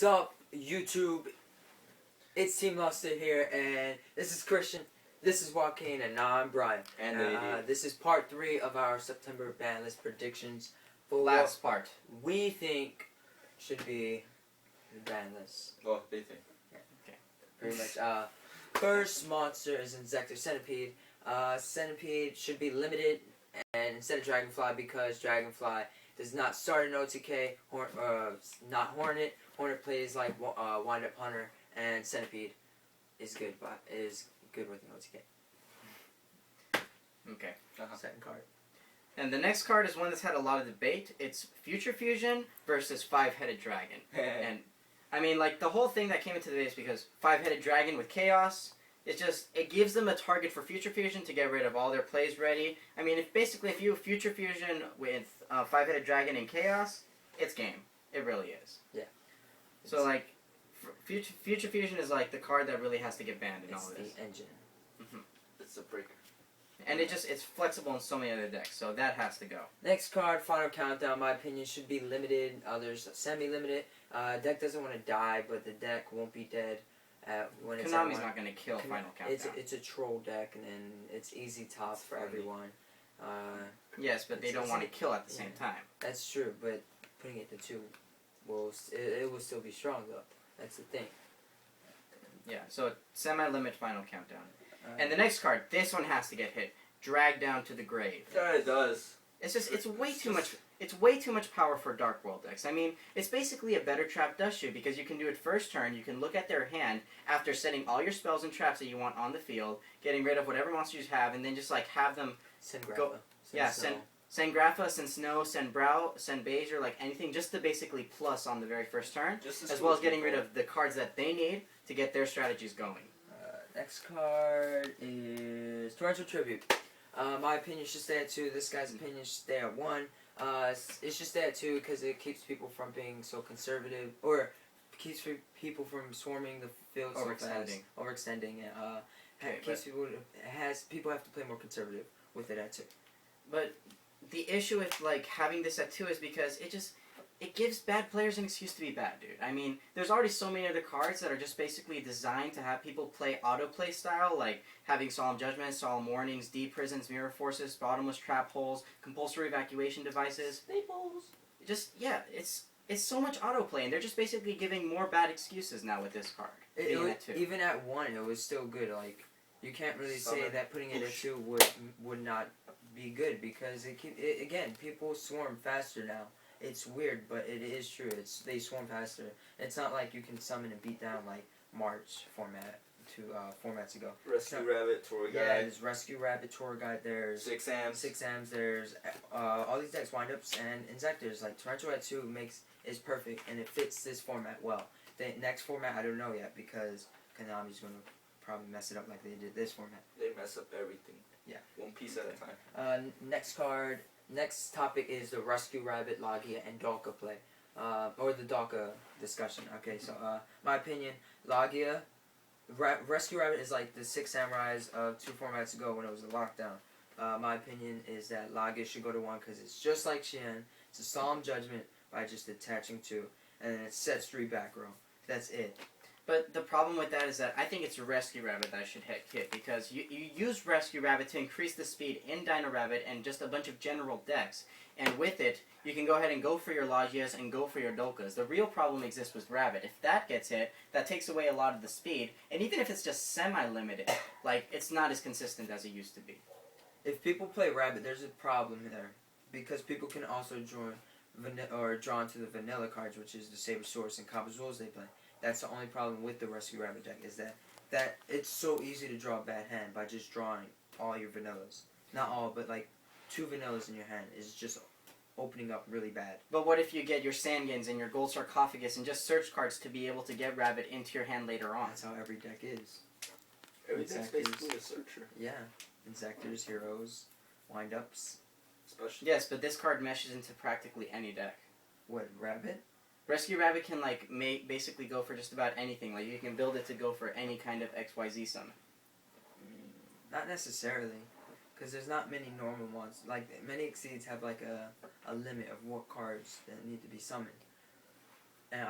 What's up, YouTube? It's Team Luster here, and this is Christian, this is Joaquin, and now I'm Brian. And this is part 3 of our September Banlist predictions for last part. We think should be the Banlist. Oh, they think. Yeah, okay. Pretty much. First monster is Insector Centipede. Centipede should be limited, and instead of Dragonfly, because Dragonfly does not start an OTK, not Hornet. Hornet plays like Wind Up Hunter, and Centipede is good, but is good with an OTK. Okay. Second card. And the next card is one that's had a lot of debate. It's Future Fusion versus Five-Headed Dragon. And I mean, like, the whole thing that came into this is because Five-Headed Dragon with Chaos, it gives them a target for Future Fusion to get rid of all their plays ready. I mean, if you Future Fusion with Five-Headed Dragon and Chaos, it's game. It really is. Yeah. So, like, Future Fusion is, like, the card that really has to get banned in all of this. It's the engine. Mm-hmm. It's a breaker. And it's flexible in so many other decks, so that has to go. Next card, Final Countdown, my opinion, should be limited. Others, semi-limited. Deck doesn't want to die, but the deck won't be dead. When Konami's not going to kill Final Countdown. It's a troll deck, and then it's easy top for everyone. Yes, but they don't want to kill at the same time. That's true, but putting it to 2, it will still be strong, though. That's the thing. Yeah, so semi-limit Final Countdown. And the next card, this one has to get hit. Drag Down to the Grave. Yeah, it does. It's way too much. It's way too much power for Dark World decks. I mean, it's basically a better trap dust shoot because you can do it first turn. You can look at their hand after setting all your spells and traps that you want on the field, getting rid of whatever monsters you have, and then just like have them send Grappa. go. Send Grappa, send Snow, send Brow, send Beige, or like anything just to basically plus on the very first turn, as well as getting rid of the cards that they need to get their strategies going. Next card is Torrential Tribute. My opinion should stay at 2. This guy's opinion should stay at 1. It should stay at 2 because it keeps people from being so conservative, or keeps people from swarming the field so fast, overextending. People have to play more conservative with it at 2. But the issue with like having this at 2 is because it gives bad players an excuse to be bad, dude. I mean, there's already so many other cards that are just basically designed to have people play autoplay style, like having Solemn Judgment, Solemn Warnings, Deep Prisons, Mirror Forces, Bottomless Trap Holes, Compulsory Evacuation Devices. Staples. It's so much autoplay, and they're just basically giving more bad excuses now with this card. Even at 1, it was still good. Like, you can't really say that putting it at 2 would not be good because again, people swarm faster now. It's weird, but it is true. They swarm faster. It's not like you can summon and beat down like March formats ago. Rescue Rabbit, Tour Guide. Yeah, there's Rescue Rabbit, Tour Guide. There's 6 Ams. 6 Ams. There's all these decks, windups and Insectors. Like Torrential at 2 is perfect, and it fits this format well. The next format I don't know yet because Konami's gonna probably mess it up like they did this format. They mess up everything. Yeah. One piece at a time. Next topic is the Rescue Rabbit, Lagia, and Dalka play. Or the Dalka discussion. Okay, so my opinion, Lagia, Rescue Rabbit is like the 6 Samurais of 2 formats ago when it was a lockdown. My opinion is that Lagia should go to 1 because it's just like Xian. It's a Solemn Judgment by just attaching 2, and then it sets 3 back row. That's it. But the problem with that is that I think it's Rescue Rabbit that should hit because you use Rescue Rabbit to increase the speed in Dino Rabbit and just a bunch of general decks. And with it, you can go ahead and go for your Lagias and go for your Dolkas. The real problem exists with Rabbit. If that gets hit, that takes away a lot of the speed. And even if it's just semi-limited, like, it's not as consistent as it used to be. If people play Rabbit, there's a problem there. Because people can also draw into the vanilla cards, which is the Sabersaurus and Kabazools they play. That's the only problem with the Rescue Rabbit deck, is that it's so easy to draw a bad hand by just drawing all your vanillas. Not all, but like 2 vanillas in your hand is just opening up really bad. But what if you get your Sangins and your Gold Sarcophagus and just search cards to be able to get Rabbit into your hand later on? That's how every deck is. Every deck's basically a searcher. Yeah. Insectors, Heroes, Windups. Especially. Yes, but this card meshes into practically any deck. What, Rabbit? Rescue Rabbit can like basically go for just about anything. Like you can build it to go for any kind of XYZ summon. Not necessarily, because there's not many normal ones. Like many Exceeds have like a limit of what cards that need to be summoned. And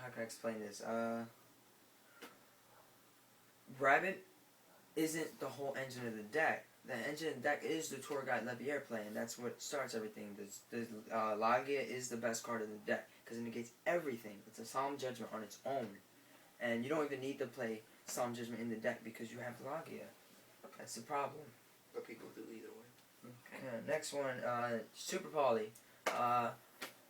how can I explain this? Rabbit isn't the whole engine of the deck. The engine of the deck is the tour guide Levier play, and that's what starts everything. The Lagia is the best card in the deck because it negates everything. It's a Solemn Judgment on its own, and you don't even need to play Solemn Judgment in the deck because you have Lagia. That's the problem. But people do either way. Okay. Next one, Super Poly.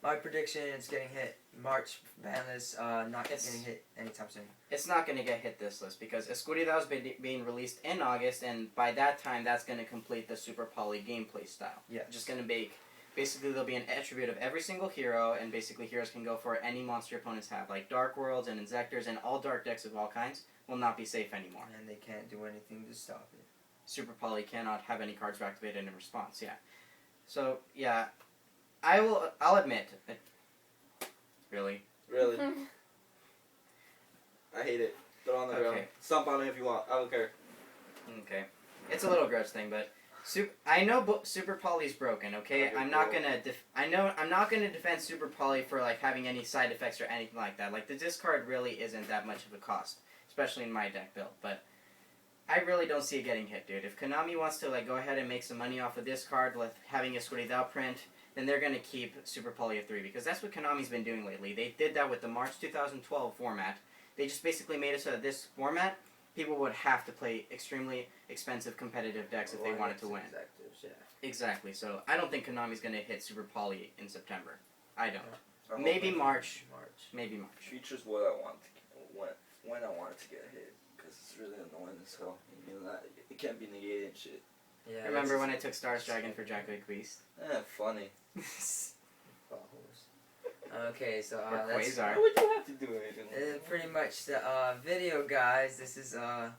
My prediction is getting hit March Banlist, not getting hit anytime soon. It's not going to get hit this list because Escuridao is being released in August, and by that time, that's going to complete the Super Poly gameplay style. Yeah. Just going to make, basically, there'll be an attribute of every single hero, and basically heroes can go for any monster opponents have, like Dark Worlds and Inzectors, and all dark decks of all kinds will not be safe anymore. And they can't do anything to stop it. Super Poly cannot have any cards activated in response, yeah. So, yeah, I'll admit, really. Really? I hate it. Throw it on the ground. Stomp on it if you want. I don't care. Okay. It's a little gross thing, but I know Super Poly's broken, okay? I'm not gonna defend Super Poly for like having any side effects or anything like that. Like the discard really isn't that much of a cost, especially in my deck build, but I really don't see it getting hit, dude. If Konami wants to like go ahead and make some money off of this card with having a Escuridao print, then they're going to keep Super Poly at 3 because that's what Konami's been doing lately. They did that with the March 2012 format. They just basically made it so that this format, people would have to play extremely expensive competitive decks if they wanted to win. Yeah. Exactly. So I don't think Konami's going to hit Super Poly in September. I don't. I Maybe March. Maybe March. Future's what I want when I want it to get hit because it's really annoying as hell. You know that it can't be negated and shit. Yeah. Remember when I took Stars Dragon for Jacko Beast? Funny. Okay, so Or that's Quasar. Why would you have to do anything? pretty much the video, guys. This is a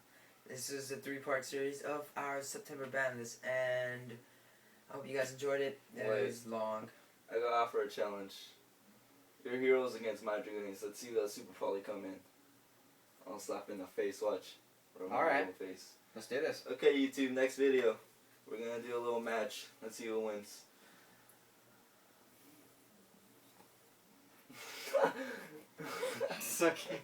3-part series of our September Banlist, and I hope you guys enjoyed it. It was long. I got offer a challenge. Your heroes against my Dragons. Let's see that Super Poly come in. I'll slap in the face. Watch. Alright. Face. Let's do this. Okay, YouTube. Next video. We're gonna do a little match. Let's see who wins. It's okay.